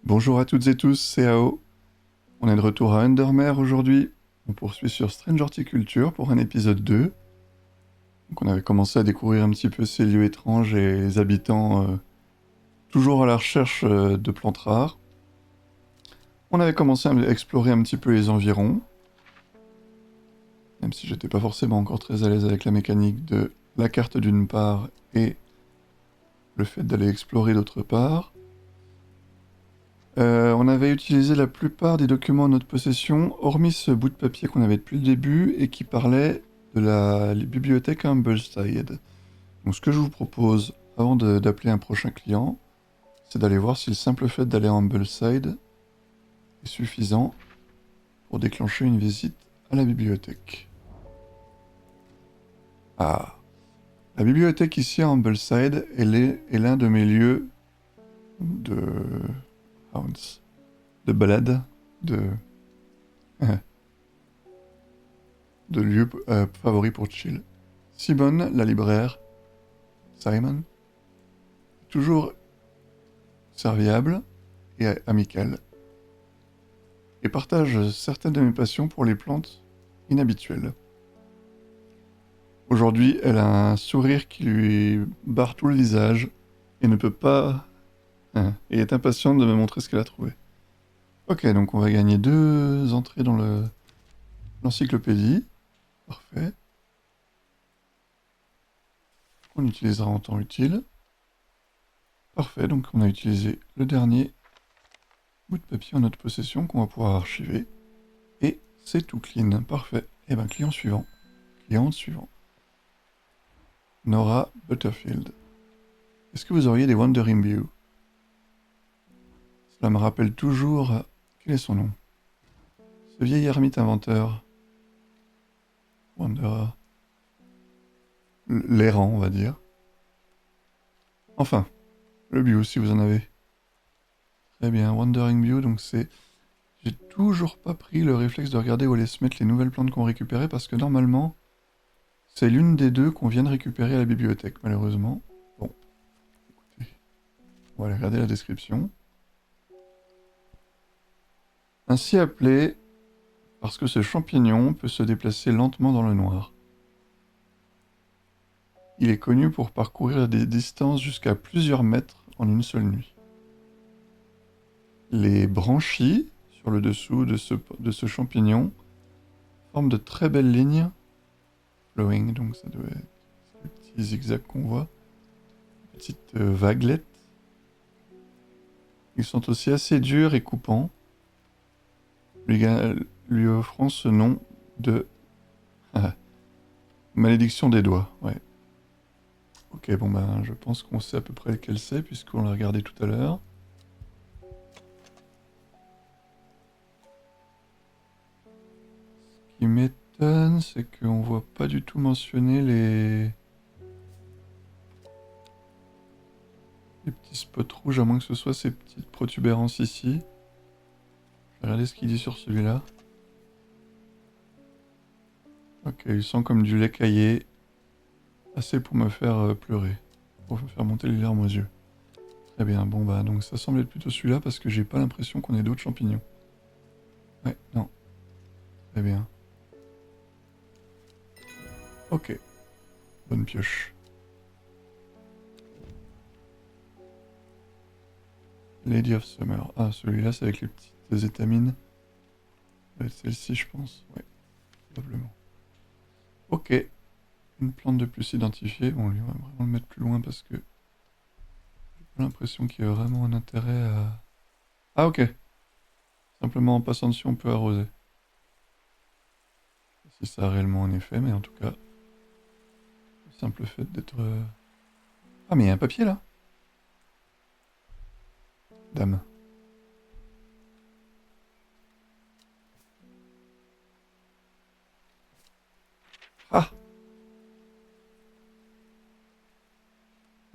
Bonjour à toutes et tous, c'est AO. On est de retour à Undermere aujourd'hui. On poursuit sur Strange Horticulture pour un épisode 2. Donc on avait commencé à découvrir un petit peu ces lieux étranges et les habitants toujours à la recherche de plantes rares. On avait commencé à explorer un petit peu les environs, même si j'étais pas forcément encore très à l'aise avec la mécanique de la carte d'une part et le fait d'aller explorer d'autre part. On avait utilisé la plupart des documents en notre possession, hormis ce bout de papier qu'on avait depuis le début et qui parlait de la bibliothèque à Humbleside. Donc ce que je vous propose, avant d'appeler un prochain client, c'est d'aller voir si le simple fait d'aller à Humbleside est suffisant pour déclencher une visite à la bibliothèque. Ah, la bibliothèque ici à Humbleside, est l'un de mes lieux de hounds, de balade, de de lieux favoris pour chill. Simone, la libraire, Simon, toujours serviable et amicale, et partage certaines de mes passions pour les plantes inhabituelles. Aujourd'hui, elle a un sourire qui lui barre tout le visage et ne peut pas... et est impatiente de me montrer ce qu'elle a trouvé. Ok, donc on va gagner 2 entrées dans l'encyclopédie. Parfait. On utilisera en temps utile. Parfait, donc on a utilisé le dernier bout de papier en notre possession qu'on va pouvoir archiver. Et c'est tout clean. Parfait. Et ben, client suivant. Client suivant. Nora Butterfield. Est-ce que vous auriez des Wandering View? Cela me rappelle toujours... Quel est son nom? Ce vieil ermite inventeur. Wanderer. L'errant, on va dire. Enfin, le bio, si vous en avez. Très bien, Wandering Bio, donc c'est... J'ai toujours pas pris le réflexe de regarder où allaient se mettre les nouvelles plantes qu'on récupérait, parce que normalement, c'est l'une des deux qu'on vient de récupérer à la bibliothèque, malheureusement. Bon, écoutez, on va aller regarder la description. Ainsi appelé parce que ce champignon peut se déplacer lentement dans le noir. Il est connu pour parcourir des distances jusqu'à plusieurs mètres en une seule nuit. Les branchies sur le dessous de ce champignon forment de très belles lignes flowing, donc ça doit être les petits zigzags qu'on voit, petites vaguelettes. Ils sont aussi assez durs et coupants, lui, lui offrant ce nom de malédiction des doigts. Ouais. Ok, bon ben, je pense qu'on sait à peu près lequel c'est, puisqu'on l'a regardé tout à l'heure. Ce qui m'étonne, c'est qu'on voit pas du tout mentionner les petits spots rouges, à moins que ce soit ces petites protubérances ici. Je vais regarder ce qu'il dit sur celui-là. Ok, il sent comme du lait caillé, assez pour me faire pleurer, pour me faire monter les larmes aux yeux. Très bien, bon bah donc ça semble être plutôt celui-là parce que j'ai pas l'impression qu'on ait d'autres champignons. Ouais, non. Très bien. Ok, bonne pioche. Lady of Summer. Ah, celui-là c'est avec les petites étamines. Ça va être celle-ci je pense. Ouais, probablement. Ok, une plante de plus identifiée. Bon, lui on va vraiment le mettre plus loin parce que j'ai pas l'impression qu'il y a vraiment un intérêt à... Ah ok, simplement en passant dessus on peut arroser. Si ça a réellement un effet, mais en tout cas, le simple fait d'être... Ah mais il y a un papier là. Dame.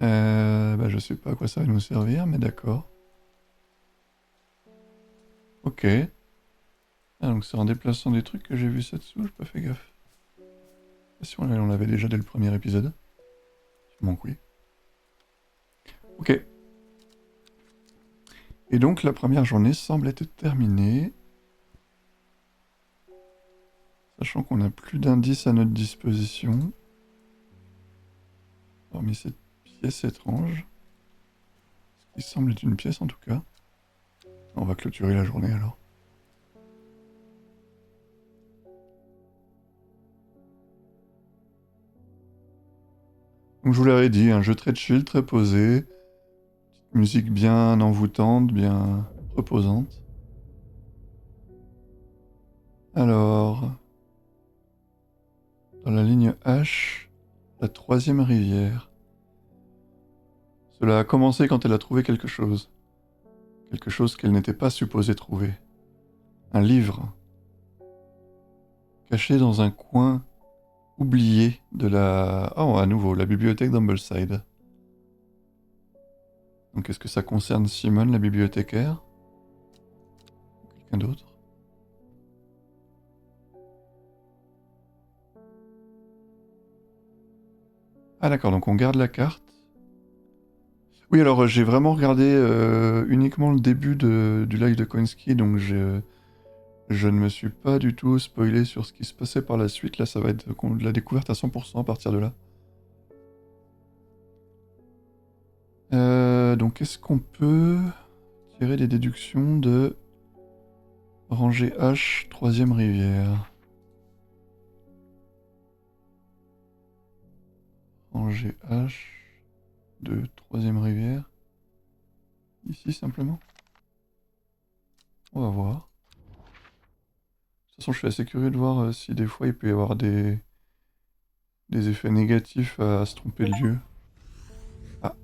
Ah bah je sais pas à quoi ça va nous servir, mais d'accord. Ok. Ah, donc c'est en déplaçant des trucs que j'ai vu ça dessous, j'ai pas fait gaffe. Ah, si on l'avait déjà dès le premier épisode. Sûrement que oui. Ok. Et donc la première journée semble être terminée. Sachant qu'on n'a plus d'indices à notre disposition. Hormis cette pièce étrange. Ce qui semble être une pièce en tout cas. On va clôturer la journée alors. Donc je vous l'avais dit, un jeu très chill, très posé. Musique bien envoûtante, bien reposante. Alors, dans la ligne H, la troisième rivière. Cela a commencé quand elle a trouvé quelque chose. Quelque chose qu'elle n'était pas supposée trouver. Un livre. Caché dans un coin oublié de la... Oh, à nouveau, la bibliothèque d'Ambleside. Donc est-ce que ça concerne Simone, la bibliothécaire? Quelqu'un d'autre? Ah d'accord, donc on garde la carte. Oui, alors j'ai vraiment regardé uniquement le début du live de Koinski, donc je ne me suis pas du tout spoilé sur ce qui se passait par la suite. Là, ça va être de la découverte à 100% à partir de là. Donc est-ce qu'on peut tirer des déductions de rangée H, troisième rivière? Rangée H de troisième rivière. Ici simplement. On va voir. De toute façon, je suis assez curieux de voir si des fois il peut y avoir des effets négatifs à se tromper de lieu. Ah,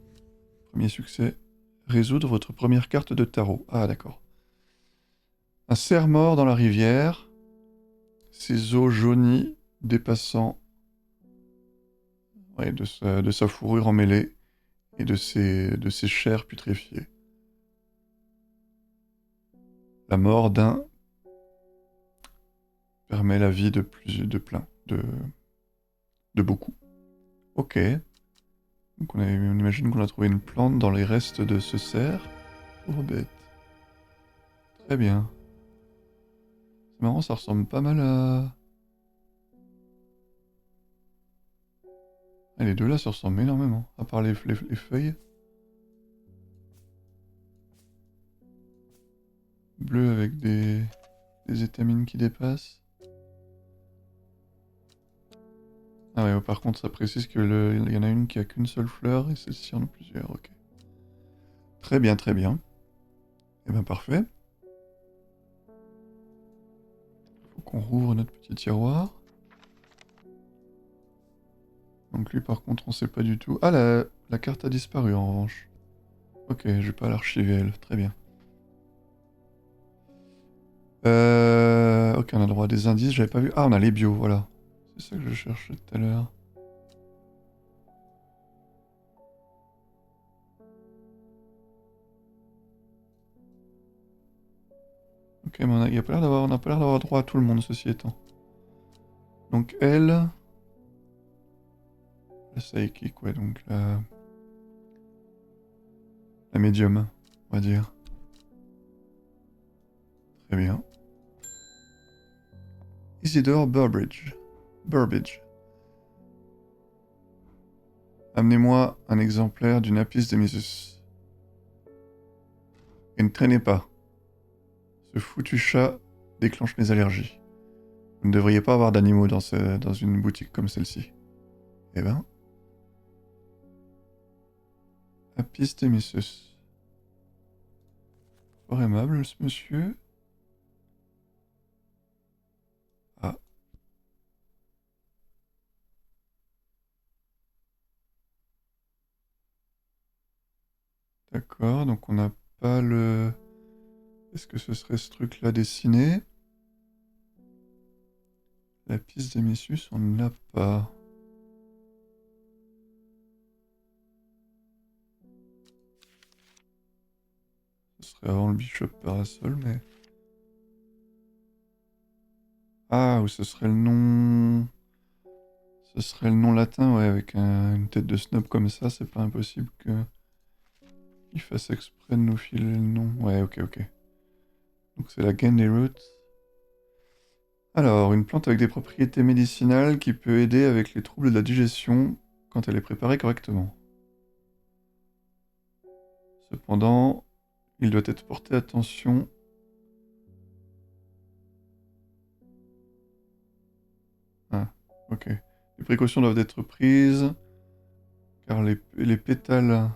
premier succès. Résoudre votre première carte de tarot. Ah, d'accord. Un cerf-mort dans la rivière. Ses eaux jaunies dépassant ouais, de sa fourrure emmêlée et de ses chairs putréfiées. La mort d'un permet la vie de plein, de beaucoup. Ok. Donc on imagine qu'on a trouvé une plante dans les restes de ce cerf. Pauvre bête. Très bien. C'est marrant, ça ressemble pas mal à... Ah, les deux là, ça ressemble énormément, à part les feuilles. Bleu avec des étamines qui dépassent. Ah ouais, par contre, ça précise qu'il y en a une qui a qu'une seule fleur et celle-ci en a plusieurs, ok. Très bien, très bien. Et ben parfait. Faut qu'on rouvre notre petit tiroir. Donc lui, par contre, on sait pas du tout. Ah, la carte a disparu en revanche. Ok, je vais pas l'archiver, elle. Très bien. Ok, on a droit à des indices, j'avais pas vu. Ah, on a les bios, voilà. C'est ça que je cherchais tout à l'heure. Ok, mais on a pas l'air d'avoir droit à tout le monde, ceci étant. Donc elle... La psychic, ouais, donc la médium, on va dire. Très bien. Isidore Burbage. Burbage. Amenez-moi un exemplaire du Napis Misus. Et ne traînez pas. Ce foutu chat déclenche mes allergies. Vous ne devriez pas avoir d'animaux dans une boutique comme celle-ci. Eh ben... Apis Misus. Fort aimable, ce monsieur. Ah. D'accord, donc on n'a pas le... Est-ce que ce serait ce truc-là dessiné? Lapis Misus, on ne l'a pas. Ce serait avant le Bishop Parasol, mais... Ah, ou ce serait le nom... Ce serait le nom latin, ouais, avec une tête de snob comme ça, c'est pas impossible que... Il fasse exprès de nous filer le nom. Ouais, ok, ok. Donc c'est la Gandy Root. Alors, une plante avec des propriétés médicinales qui peut aider avec les troubles de la digestion quand elle est préparée correctement. Cependant, il doit être porté attention. Ah, ok. Les précautions doivent être prises car les pétales.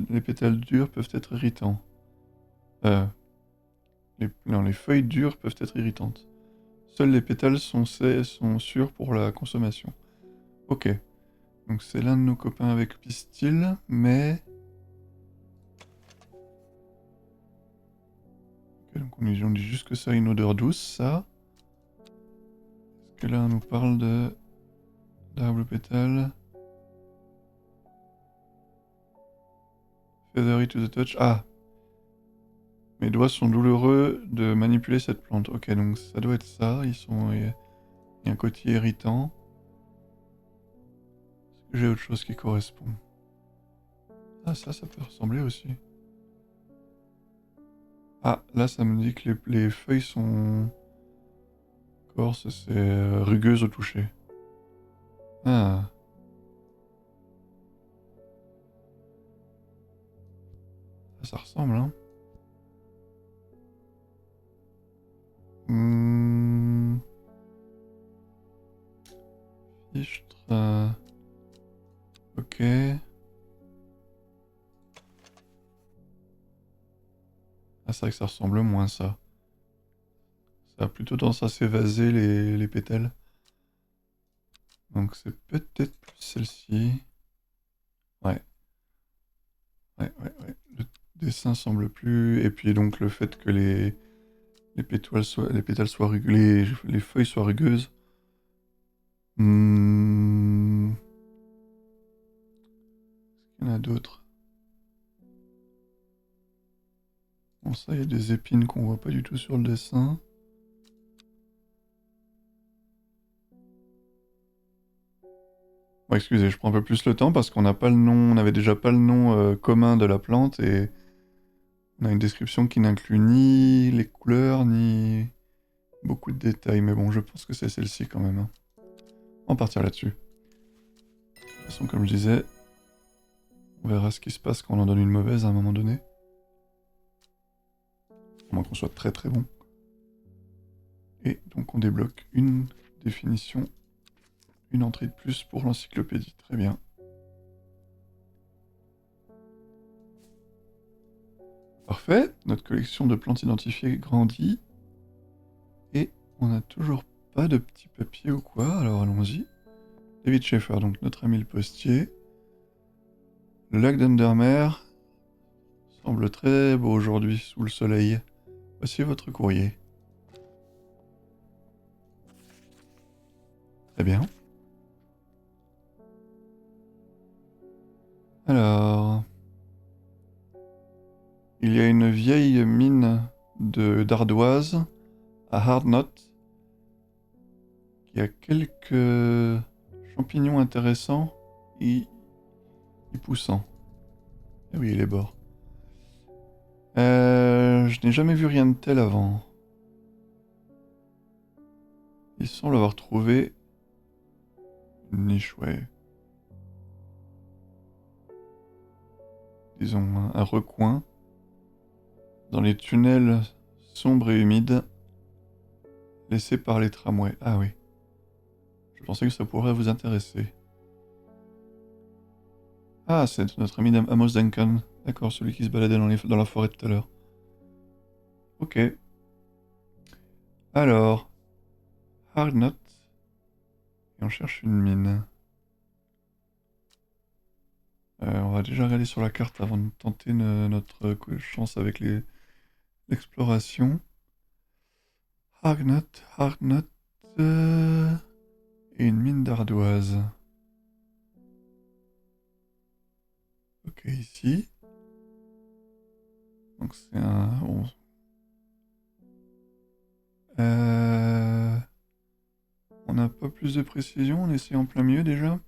Les pétales durs peuvent être irritants. Non, les feuilles dures peuvent être irritantes. Seuls les pétales sont sûrs pour la consommation. Ok. Donc c'est l'un de nos copains avec pistil, mais... Ok, donc on dit juste que ça a une odeur douce, ça. Est-ce que là on nous parle de... d'arbre pétale? Feathery to the touch. Ah! Mes doigts sont douloureux de manipuler cette plante. Ok, donc ça doit être ça. Il y a un côté irritant. Est-ce que j'ai autre chose qui correspond? Ah, ça peut ressembler aussi. Ah, là, ça me dit que les feuilles sont... Corse, c'est rugueuse au toucher. Ah, ça ressemble, hein. Hmm... Fichtre... Ok. Ah, c'est vrai que ça ressemble moins, ça. Ça a plutôt tendance à s'évaser, les pétales. Donc c'est peut-être plus celle-ci. Ouais. Ouais. Le dessin semble plus... Et puis donc le fait que les pétales soient rugueux, les feuilles soient rugueuses. Hmm... Il y en a d'autres. Bon, ça, il y a des épines qu'on voit pas du tout sur le dessin. Bon, excusez, je prends un peu plus le temps parce qu'on n'a pas le nom, on avait déjà pas le nom commun de la plante et on a une description qui n'inclut ni les couleurs ni beaucoup de détails. Mais bon, je pense que c'est celle-ci quand même, hein. On va partir là-dessus. De toute façon, comme je disais, on verra ce qui se passe quand on en donne une mauvaise à un moment donné. À moins qu'on soit très très bon. Et donc on débloque une définition, une entrée de plus pour l'encyclopédie. Très bien. Parfait, notre collection de plantes identifiées grandit. Et on n'a toujours pas de petits papiers ou quoi, alors allons-y. David Schaeffer, donc notre ami le postier. Le lac d'Undermer semble très beau aujourd'hui sous le soleil. Voici votre courrier. Très bien. Alors... Il y a une vieille mine d'ardoise à Hardknott qui a quelques champignons intéressants et poussants. Ah oui, les bords. Je n'ai jamais vu rien de tel avant. Il semble avoir trouvé une niche, ouais. Disons un recoin dans les tunnels sombres et humides laissés par les tramways. Ah oui. Je pensais que ça pourrait vous intéresser. Ah, c'est notre ami Amos Duncan. D'accord, celui qui se baladait dans la forêt tout à l'heure. Ok. Alors, Hardknott. Et on cherche une mine. On va déjà regarder sur la carte avant de tenter notre chance avec l'exploration. Hardknott. Et une mine d'ardoise. Ok, ici. Donc c'est un... On n'a pas plus de précision, on essaie en plein milieu déjà.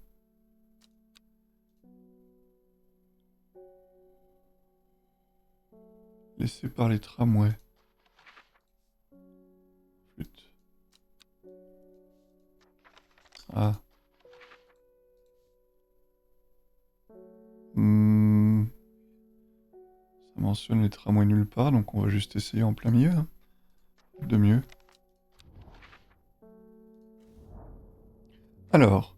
laissé par les tramways. Flûte. Ah. Ça mentionne les tramways nulle part, donc on va juste essayer en plein milieu. Hein. De mieux. Alors,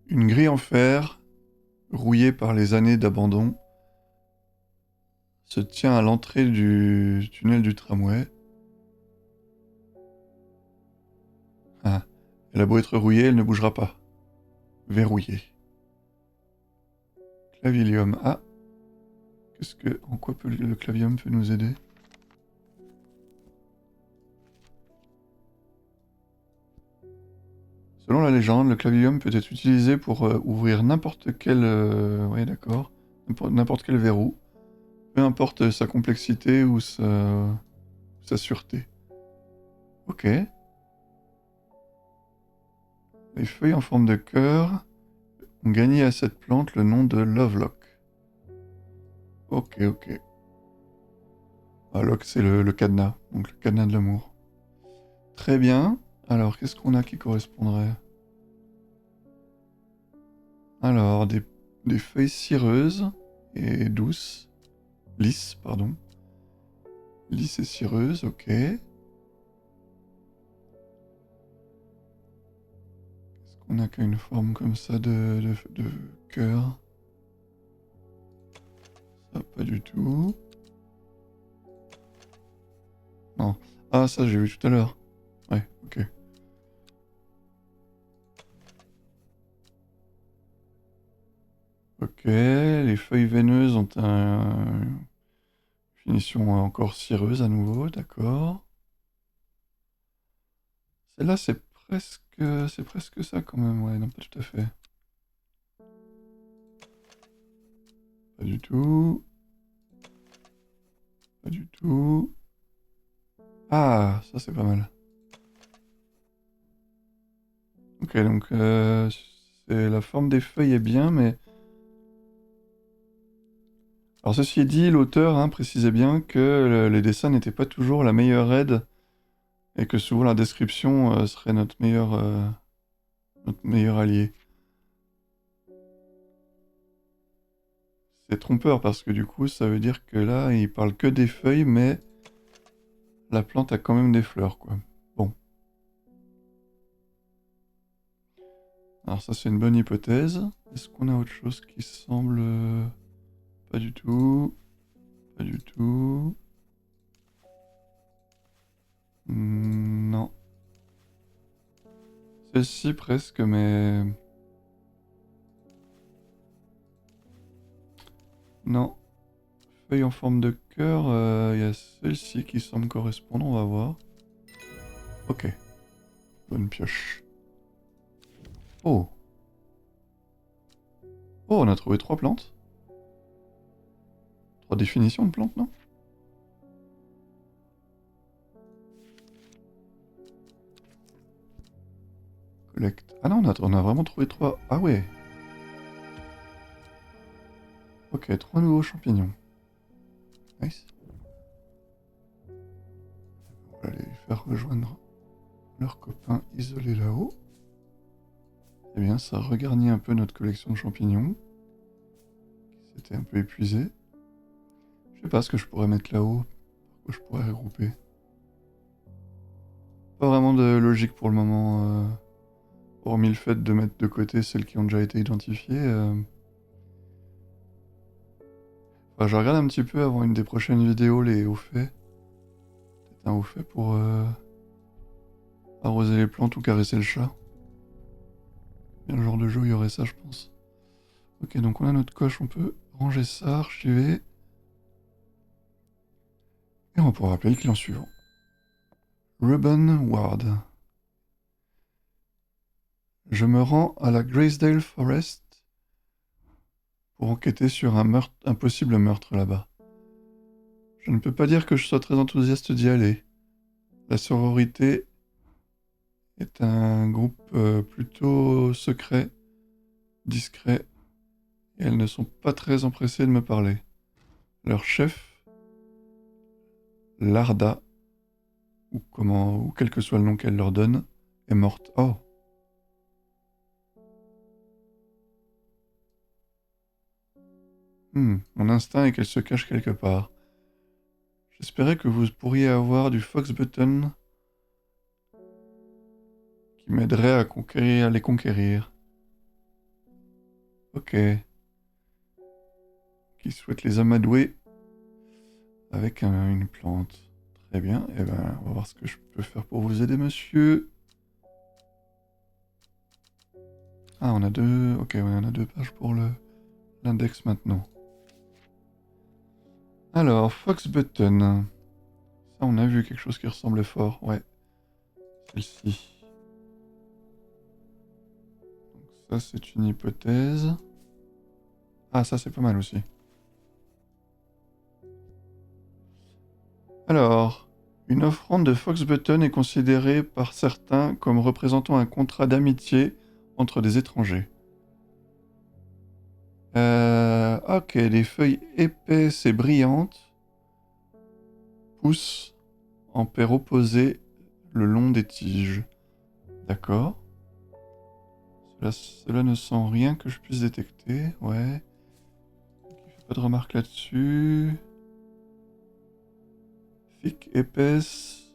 une grille en fer, rouillée par les années d'abandon, se tient à l'entrée du tunnel du tramway. Ah, elle a beau être rouillée, elle ne bougera pas. Verrouillée. Clavilium. Ah, en quoi le clavium peut nous aider? Selon la légende, le clavilium peut être utilisé pour ouvrir n'importe quel... ouais, d'accord. N'importe quel verrou. Peu importe sa complexité ou sa sûreté. Ok. Les feuilles en forme de cœur ont gagné à cette plante le nom de Lovelock. Ok, ok. Ah, Lock, c'est le cadenas, donc le cadenas de l'amour. Très bien. Alors, qu'est-ce qu'on a qui correspondrait? Alors, des feuilles cireuses et douces. Lisses, pardon. Lisses et cireuses, ok. Est-ce qu'on a qu'une forme comme ça de cœur? Ça, pas du tout. Non. Ah, ça, j'ai vu tout à l'heure. Ouais, ok. Ok, les feuilles veineuses ont une finition encore cireuse à nouveau, d'accord. Celle-là, c'est presque ça quand même, ouais, non, pas tout à fait. Pas du tout. Pas du tout. Ah, ça c'est pas mal. Ok, donc la forme des feuilles est bien, mais... Alors ceci dit, l'auteur précisait bien que les dessins n'étaient pas toujours la meilleure aide, et que souvent la description serait notre meilleur allié. C'est trompeur parce que du coup, ça veut dire que là, il parle que des feuilles, mais la plante a quand même des fleurs, quoi. Bon. Alors ça, c'est une bonne hypothèse. Est-ce qu'on a autre chose qui semble... Pas du tout. Pas du tout. Non. Celle-ci presque, mais... Non. Feuille en forme de cœur, il y a celle-ci qui semble correspondre, on va voir. Ok. Bonne pioche. Oh. Oh, on a trouvé 3 plantes. 3 définitions de plantes, non? Collecte. Ah non, on a vraiment trouvé 3. Ah ouais. Ok, 3 nouveaux champignons. Nice. On va les faire rejoindre leurs copains isolés là-haut. Eh bien, ça regarnit un peu notre collection de champignons, qui s'était un peu épuisée. Je sais pas ce que je pourrais mettre là-haut, que je pourrais regrouper. Pas vraiment de logique pour le moment, hormis le fait de mettre de côté celles qui ont déjà été identifiées. Enfin, je regarde un petit peu avant une des prochaines vidéos les hauts faits. Peut-être un haut fait pour arroser les plantes ou caresser le chat. Bien le genre de jeu où il y aurait ça, je pense. Ok, donc on a notre coche, on peut ranger ça, archiver. Et on pourra appeler le client suivant. Reuben Ward. Je me rends à la Graysdale Forest pour enquêter sur un possible meurtre là-bas. Je ne peux pas dire que je sois très enthousiaste d'y aller. La sororité est un groupe plutôt secret, discret, et elles ne sont pas très empressées de me parler. Leur chef, Larda, ou quel que soit le nom qu'elle leur donne, est morte. Oh. Mon instinct est qu'elle se cache quelque part. J'espérais que vous pourriez avoir du Fox Button qui m'aiderait à les conquérir. Ok. Qui souhaite les amadouer avec une plante. Très bien. Eh ben, on va voir ce que je peux faire pour vous aider, monsieur. Ah, on a deux... Ok, ouais, on a 2 pages pour l'index maintenant. Alors, Fox Button. Ça, on a vu quelque chose qui ressemblait fort. Ouais. Celle-ci. Donc ça, c'est une hypothèse. Ah, ça, c'est pas mal aussi. Alors, une offrande de Fox Button est considérée par certains comme représentant un contrat d'amitié entre des étrangers. Ok, des feuilles épaisses et brillantes poussent en paires opposées le long des tiges. D'accord. Cela ne sent rien que je puisse détecter. Ouais. Il fait pas de remarques là-dessus. Thick, épaisse.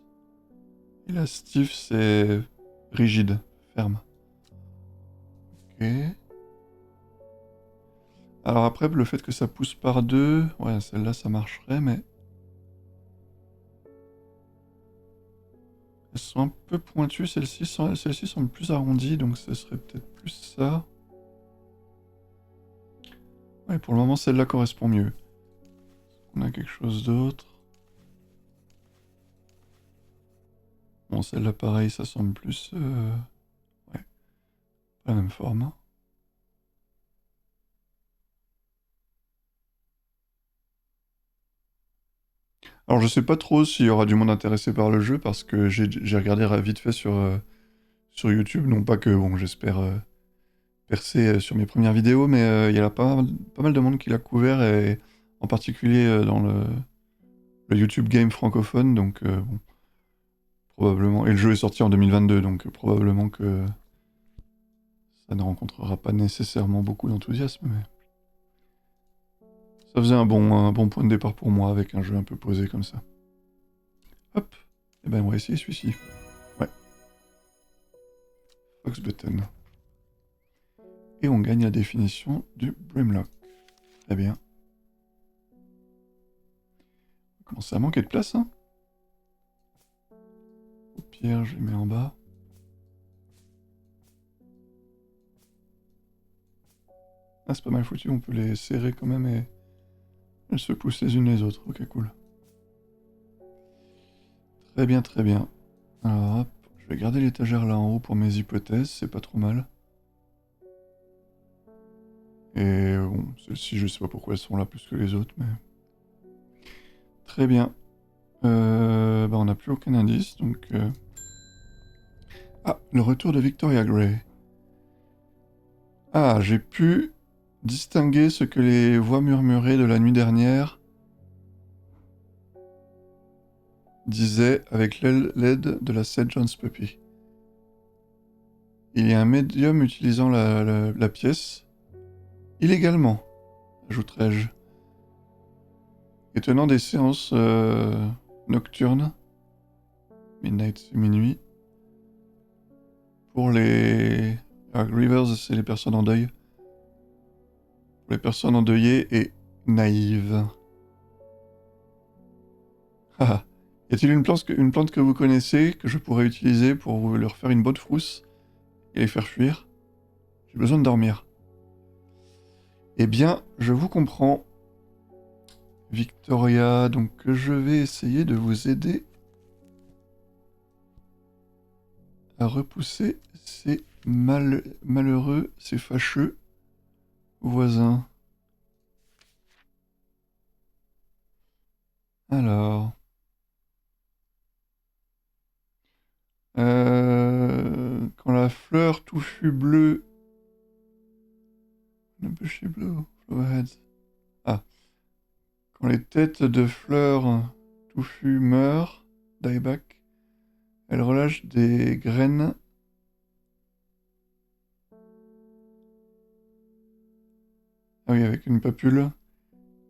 Et la stiff, c'est rigide, ferme. Ok. Alors après, le fait que ça pousse par deux, ouais, celle-là, ça marcherait, mais... Elles sont un peu pointues, celles-ci semblent plus arrondies, donc ce serait peut-être plus ça. Ouais, pour le moment, celle-là correspond mieux. On a quelque chose d'autre. Bon, celle-là, pareil, ça semble plus... Ouais, pas la même forme. Hein. Alors, je sais pas trop s'il y aura du monde intéressé par le jeu, parce que j'ai regardé vite fait sur YouTube. Non pas que, bon, j'espère percer sur mes premières vidéos, mais il y a pas mal de monde qui l'a couvert, et en particulier dans le YouTube Game francophone, donc bon, probablement... Et le jeu est sorti en 2022, donc probablement que ça ne rencontrera pas nécessairement beaucoup d'enthousiasme, mais... Ça faisait un bon point de départ pour moi avec un jeu un peu posé comme ça. Hop, et ben on va essayer celui-ci. Ouais, Fox Button. Et on gagne la définition du Brimlock. Très bien. On commence à manquer de place, hein. Au pire, je les mets en bas. Ah, c'est pas mal foutu, on peut les serrer quand même et elles se poussent les unes les autres. Ok, cool. Très bien, très bien. Alors hop, je vais garder l'étagère là en haut pour mes hypothèses, c'est pas trop mal. Et bon, celles-ci, je sais pas pourquoi elles sont là plus que les autres, mais... Très bien. Bah on n'a plus aucun indice, donc... Ah, le retour de Victoria Gray. Ah, j'ai pu distinguer ce que les voix murmurées de la nuit dernière disaient avec l'aide de la St. John's Puppy. Il y a un médium utilisant la pièce, illégalement, ajouterais-je, et tenant des séances nocturnes, midnight, c'est minuit, pour les... Ah, Grievers, c'est les personnes en deuil. Pour les personnes endeuillées et naïves. Haha. Y a-t-il une plante que vous connaissez, que je pourrais utiliser pour leur faire une bonne frousse et les faire fuir? J'ai besoin de dormir. Eh bien, je vous comprends, Victoria, donc je vais essayer de vous aider à repousser ces malheureux, ces fâcheux voisins. Alors... quand la fleur touffue bleue... Le bushy blue, flowerheads. Ah. Quand les têtes de fleurs touffu meurt, dieback. Elle relâche des graines. Ah oui, avec une papule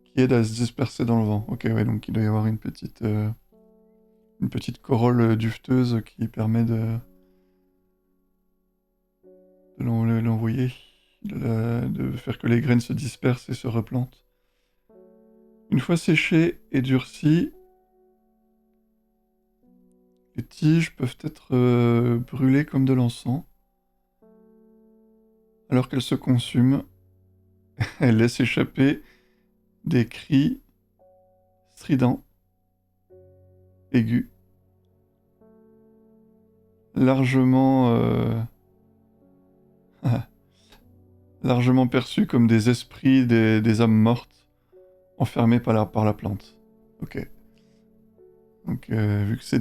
qui aide à se disperser dans le vent. Ok, ouais, donc il doit y avoir une petite corolle duveteuse qui permet de l'envoyer, de faire que les graines se dispersent et se replantent. Une fois séchées et durcies, les tiges peuvent être brûlées comme de l'encens. Alors qu'elles se consument, elles laissent échapper des cris stridents, aigus, largement, largement perçus comme des esprits, des âmes mortes, enfermées par la plante. Ok. Donc, vu que c'est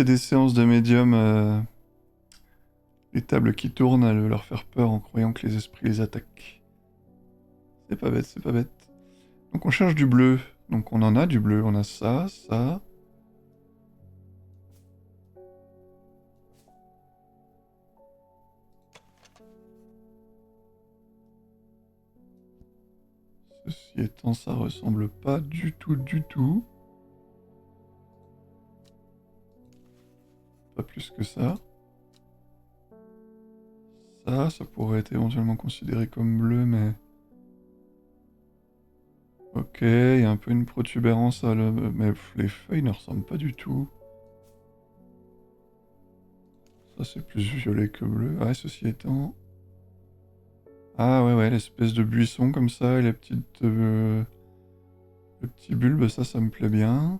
des séances de médium, les tables qui tournent, elles leur faire peur en croyant que les esprits les attaquent. C'est pas bête, c'est pas bête. Donc on cherche du bleu. Donc on en a du bleu, on a ça, ça. Ceci étant, ça ressemble pas du tout, du tout. Pas plus que ça. Ça pourrait être éventuellement considéré comme bleu, mais... Ok, il y a un peu une protubérance, mais les feuilles ne ressemblent pas du tout. Ça c'est plus violet que bleu. Ah, ceci étant... Ah ouais, ouais, l'espèce de buisson comme ça, et les petites... le petit bulbe, ça me plaît bien.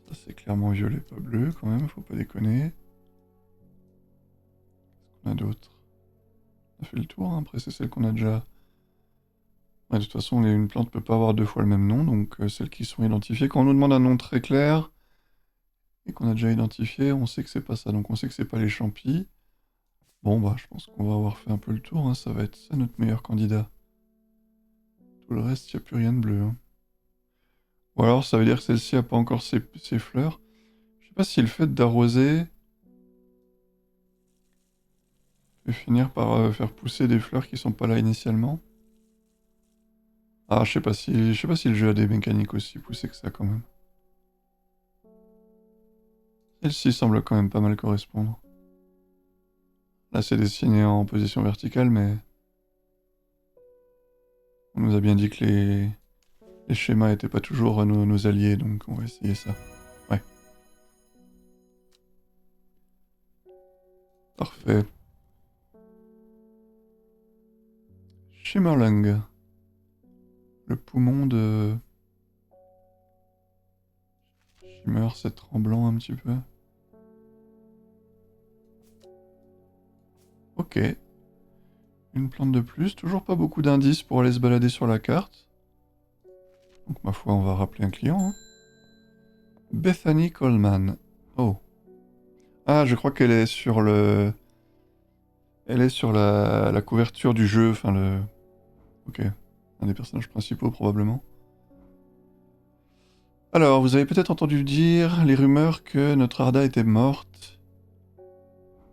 Ça c'est clairement violet, pas bleu quand même, faut pas déconner. Qu'est-ce qu'on a d'autre? On a fait le tour, hein. Après c'est celle qu'on a déjà... Ouais, de toute façon, une plante peut pas avoir deux fois le même nom, donc celles qui sont identifiées. Quand on nous demande un nom très clair, et qu'on a déjà identifié, on sait que c'est pas ça, donc on sait que c'est pas les champis. Bon bah je pense qu'on va avoir fait un peu le tour, hein. Ça va être ça notre meilleur candidat. Tout le reste, il n'y a plus rien de bleu, hein. Ou alors ça veut dire que celle-ci a pas encore ses fleurs. Je sais pas si le fait d'arroser peut finir par faire pousser des fleurs qui sont pas là initialement. Ah, je sais pas si le jeu a des mécaniques aussi poussées que ça quand même. Celle-ci semble quand même pas mal correspondre. Là c'est dessiné en position verticale, mais on nous a bien dit que les schémas étaient pas toujours nos alliés, donc on va essayer ça. Ouais. Parfait. Shimmerlung. Le poumon de... Shimmer, c'est tremblant un petit peu. Ok. Une plante de plus. Toujours pas beaucoup d'indices pour aller se balader sur la carte. Donc ma foi, on va rappeler un client, hein. Bethany Coleman. Oh. Ah, je crois qu'elle est sur le... Elle est sur la couverture du jeu, enfin le... Ok. Un des personnages principaux, probablement. Alors, vous avez peut-être entendu dire les rumeurs que notre Arda était morte.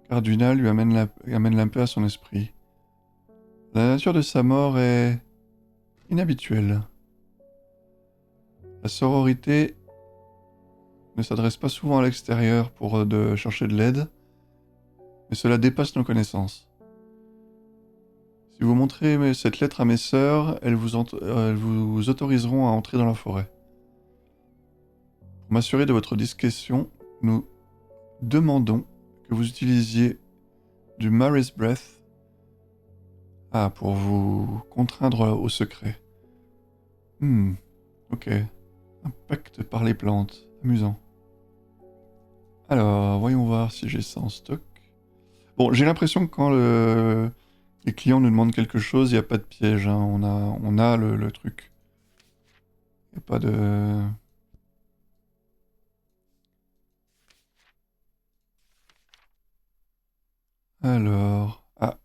Carduna lui amène la paix à son esprit. La nature de sa mort est inhabituelle. La sororité ne s'adresse pas souvent à l'extérieur pour de chercher de l'aide, mais cela dépasse nos connaissances. Si vous montrez cette lettre à mes sœurs, elles vous autoriseront à entrer dans la forêt. Pour m'assurer de votre discrétion, nous demandons que vous utilisiez du Mare's Breath pour vous contraindre au secret. Ok. Un pacte par les plantes. Amusant. Alors, voyons voir si j'ai ça en stock. Bon, j'ai l'impression que quand les clients nous demandent quelque chose, il n'y a pas de piège, hein. On a le truc. Il n'y a pas de... Alors... Ah.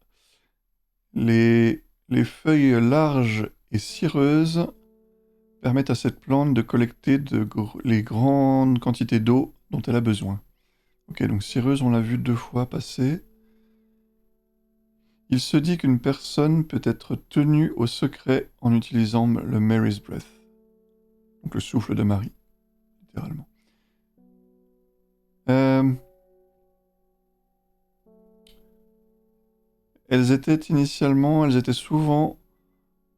Les feuilles larges et cireuse permettent à cette plante de collecter les grandes quantités d'eau dont elle a besoin. Ok, donc cireuse, on l'a vu 2 fois passer. Il se dit qu'une personne peut être tenue au secret en utilisant le Mary's Breath. Donc le souffle de Marie, littéralement. Elles étaient souvent...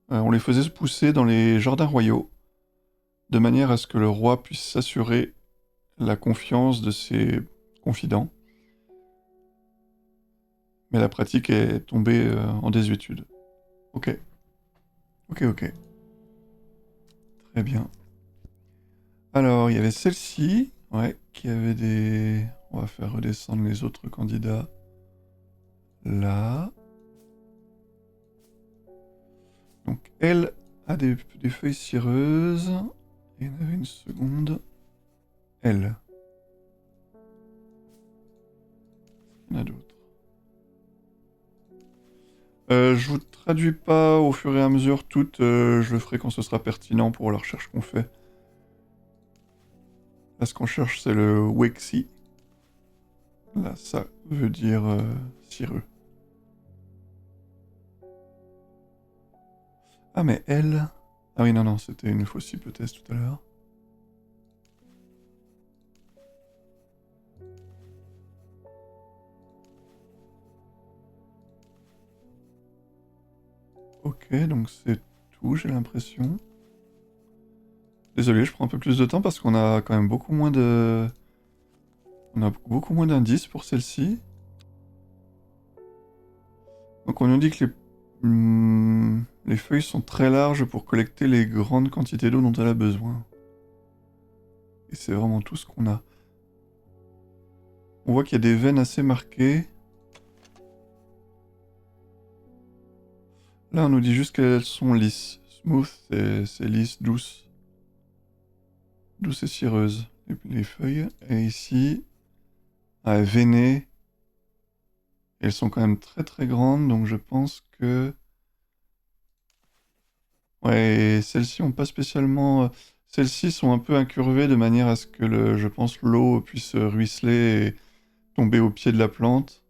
on les faisait pousser dans les jardins royaux, de manière à ce que le roi puisse s'assurer la confiance de ses confidents. Mais la pratique est tombée en désuétude. Ok. Ok. Très bien. Alors, il y avait celle-ci, ouais, qui avait des... On va faire redescendre les autres candidats. Là. Donc, elle a des feuilles cireuses. Et il y en avait une seconde. Elle. Il y en a d'autres. Je vous traduis pas au fur et à mesure toutes, je le ferai quand ce sera pertinent pour la recherche qu'on fait. Là, ce qu'on cherche, c'est le Wexy. Là, ça veut dire cireux. Ah, mais elle... Ah oui, non, c'était une fausse hypothèse tout à l'heure. Ok, donc c'est tout, j'ai l'impression. Désolé, je prends un peu plus de temps parce qu'on a quand même beaucoup moins de... On a beaucoup moins d'indices pour celle-ci. Donc on nous dit que les feuilles sont très larges pour collecter les grandes quantités d'eau dont elle a besoin. Et c'est vraiment tout ce qu'on a. On voit qu'il y a des veines assez marquées. Là, on nous dit juste qu'elles sont lisses. Smooth, c'est lisse, douce. Douce et cireuse, les feuilles. Et ici, veinées. Elles sont quand même très très grandes, donc je pense que... Ouais, celles-ci ont pas spécialement... Celles-ci sont un peu incurvées de manière à ce que, je pense, l'eau puisse ruisseler et tomber au pied de la plante.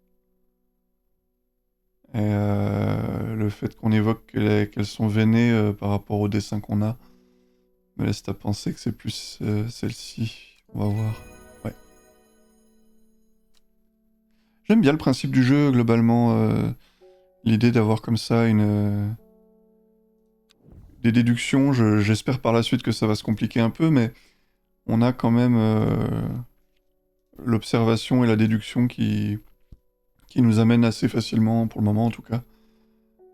Et le fait qu'on évoque qu'elles sont veinées par rapport au dessin qu'on a me laisse à penser que c'est plus celle-ci. On va voir. Ouais. J'aime bien le principe du jeu, globalement. L'idée d'avoir comme ça des déductions. J'espère par la suite que ça va se compliquer un peu, mais on a quand même l'observation et la déduction qui nous amènent assez facilement, pour le moment en tout cas,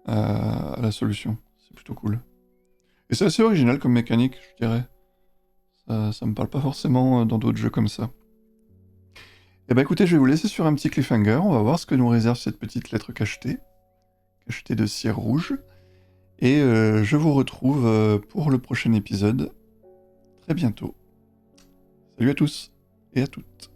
à la solution. C'est plutôt cool. Et c'est assez original comme mécanique, je dirais. Ça me parle pas forcément dans d'autres jeux comme ça. Eh ben écoutez, je vais vous laisser sur un petit cliffhanger. On va voir ce que nous réserve cette petite lettre cachetée. Cachetée de cire rouge. Et je vous retrouve pour le prochain épisode très bientôt. Salut à tous et à toutes.